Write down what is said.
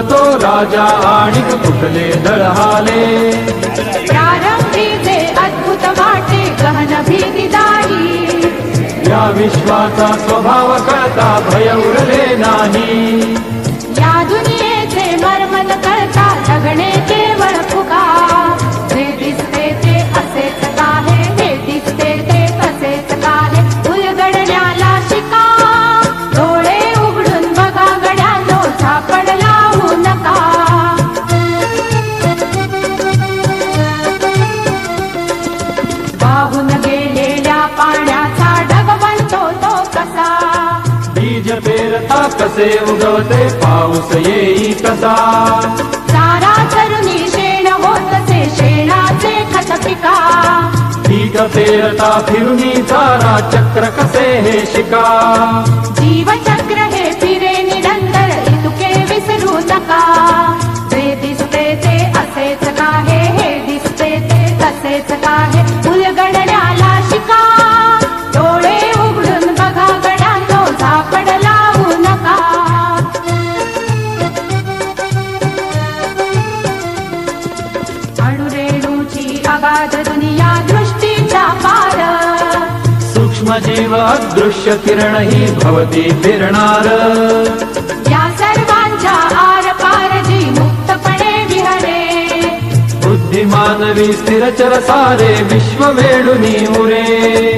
बोलतो राजा आणि कुठले दळहाले. प्रारंभी जे अद्भुत वाटे गहन भीतीदायी, या विश्वाचा स्वभाव कळता भय उरले नाही. या दुनियेचे मर्म न कळता जगणे केवळ फुगा. जे दिसते ते असेच काहे, हे दिसते ते तसेच काहे, उलगडण्याला शिका. डोळे उघडून बघा गड्यानो, झापड लावू नका. वाहून गेलेल्या पाण्याचा ढग बनतो तो कसा. बीज पेरता कसे उगवते पाऊस येई कसा. चारा चरुनी शेण होतसे शेणाचे खत पिका. पीक पेरता फिरुनी चारा चक्र कसे हे शिका. जीवचक्र हे फिरे निरंतर, इतुके विसरू नका. जे दिसते ते असेच काहे, हे दिसते ते तसेच काहे, उलगडण्याला शिका. डोळे उघडून बघा गड्यानो, झापड लावू नका. अणुरेणूची अगाध दुनिया दृष्टीचा पार. सूक्ष्म जीव अदृश्य किरण ही भवती फिरणार. या सर्वांच्या आर पार जी मुक्तपणे विहरे. बुद्धिमानवी स्थिरचर सारे विश्व वेडुनी उरे.